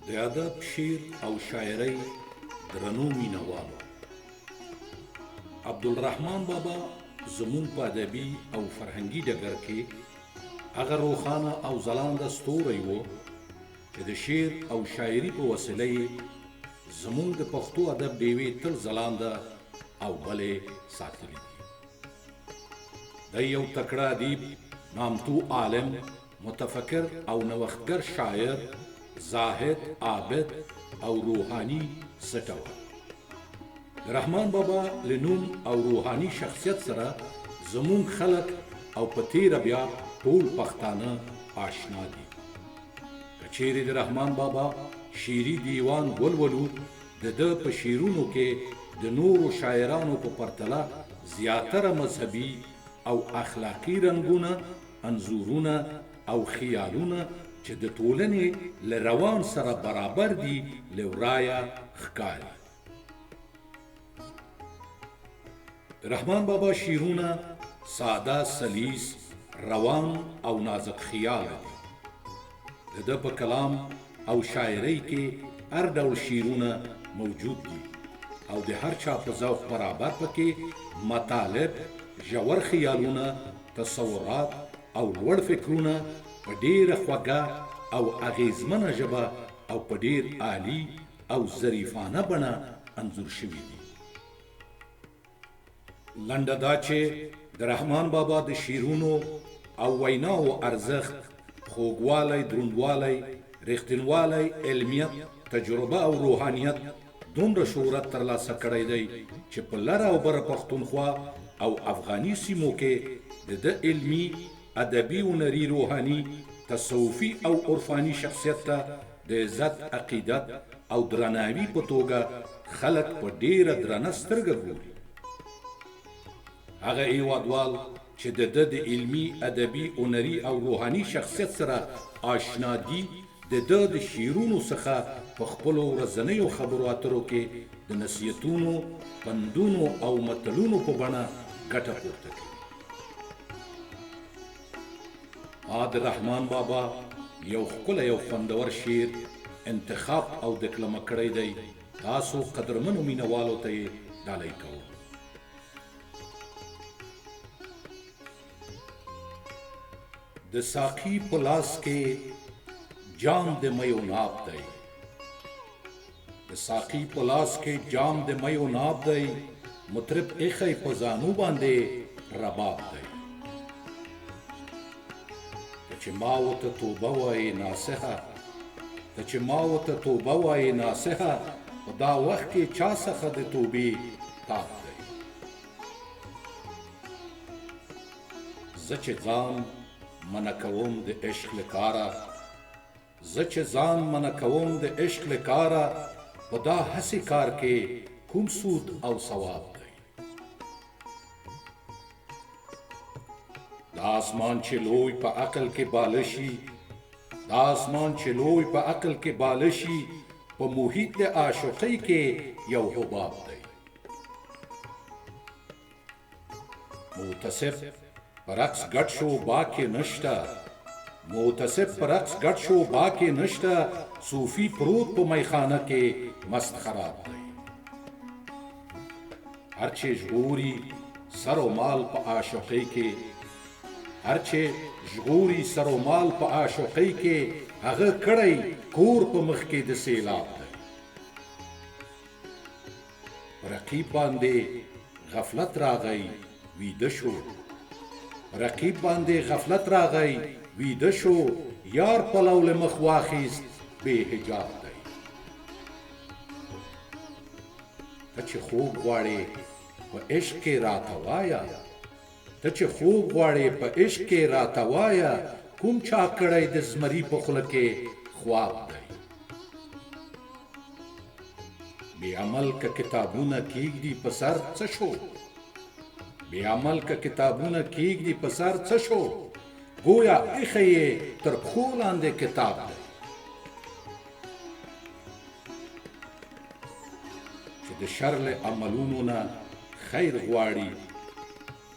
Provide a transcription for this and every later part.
د ادب، شعر او شاعرۍ درنو مینوالو، عبدالرحمن بابا زمون په ادبي او فرهنګي ډګر کې هغه روښانه او ځلانده ستوری و چې د شعر او شاعري په وسیله یې زمونږ د پښتو ادب ډیوې تل ځلانده او بلې ساتلي دي. دی یو تکړه ادیب، نامتو عالم، متفکر او نوښتګر شاعر، زاهد، عابد او روحاني سټه وه. د رحمان بابا له نوم او روحاني شخصیت سره زمونږ خلک او په تیره بیا ټول پښتانه آشنا دي. که چیرې د رحمان بابا شعري دیوان ولولو، د ده په شعرونو کې د نورو شاعرانو په پرتله زیاتره مذهبي او اخلاقي رنګونه، انځورونه او خیالونه چې د ټولنې له روان سره برابر دي له ورایه ښکاري. رحمان بابا شعرونه ساده، سلیس، روان او نازک خیاله دي. د ده په کلام او شاعرۍ کې هر ډول شعرونه موجود دي او د هر چا په ذوق برابر پکې مطالب، ژور خیالونه، تصورات او لوړ فکرونه په ډیره خوږه او اغیزمنه ژبه او په ډیر عالی او ظریفانه بڼه انځور شوي دي. لنډه دا چې د رحمان بابا د شعرونو او ویناو ارزښت، خوږوالی، دروندوالی، رښتینوالی، علمیت، تجربه او روحانیت دومره شهرت ترلاسه کړی دی چې په لره او بره پښتونخوا او افغاني سیمو کې د ده علمي، ادبي، هنري، روحاني، تصوفي او عرفاني شخصیت ته د عزت، عقیدت او درناوي په توګه خلک په ډیره درنه سترګه ګوري. هغه هیوادوال چې د ده د علمي، ادبي، هنري او روحاني شخصیت سره آشنا دي، د ده د شعرونو څخه په خپلو ورځنیو خبرو اترو کې د نصیحتونو، پندونو او متلونو په بڼه ګټه پورته کوي. ما د رحمان بابا یو ښکلی او خوندور شعر انتخاب او دکلمه کړی دی. تاسو قدرمنو مینوالو ته یې ډالۍ کوم. د ساقي په لاس کې جام د میو ناب دی، د ساقي په لاس کې جام د میو ناب دی، مطرب ایښی په زانو باندې رباب دی. ته چې ما ورته توبه وایې ناصحه، ته چې ما ورته توبه وایې ناصحه، په دا وخت کې چا څخه د توبې تاب دی. زه چې ځان منع کوم د عشق له کاره، زه چې ځان منع کوم د عشق له کاره، په دا هسې کار کې کوم سود او ثواب دی. دا اسمان چې لوی په عقل کې باله شي، دا اسمان چې لوی په عقل کې باله شي، په محیط د عاشقۍ کې یو حباب دی. متصف پر عکس ګډ شو باکې نشته، متصف پر عکس ګډ شو باکې نشته، صوفي پروت په میخانه کې مست خراب دی. هر چې ژغوري سر و مال په عاشقۍ کې، هر چې ژغوري سر و مال په عاشقۍ کې، هغه کړی کور په مخ کې د سیلاب دی. رقیب باندې غفلت راغی ویده شو، رقیب باندې غفلت راغی ویده شو، یار پلو له مخ واخیست بې حجاب دی. ته چې خوب غواړې په عشق کې راته وایه، ته چې خوب غواړې په عشق کې راته وایه، کوم چا کړی د زمري په خوله کې خواب دی. بې عمل که کتابونه کیږدي په سر څه شو، بې عمل که کتابونه کیږدي په سر څه شو، گویا ایښی یې تر پښو لاندې کتاب دی. چې د شر له عملونو نه خیر غواړي،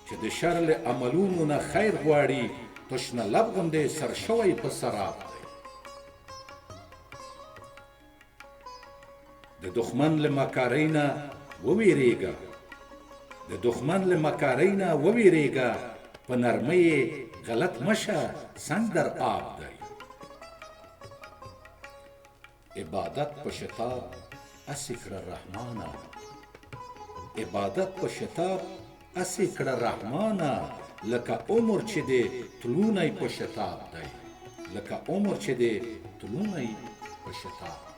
چې د شر له عملونو نه خیر غواړي، تشنه لب غوندې سر شوی په سراب دی. د دښمن له مکارۍ نه وویریږه د دښمن له مکارۍ نه وویریږه په نرمۍ غلط مشه سنگ در آب دی عبادت په شتاب اسې کړه رحمانه عبادت په شتاب اسې کړه رحمانه لکه عمر چې دی تلونی په شتاب دی لکه عمر چې دی تلونی په شتاب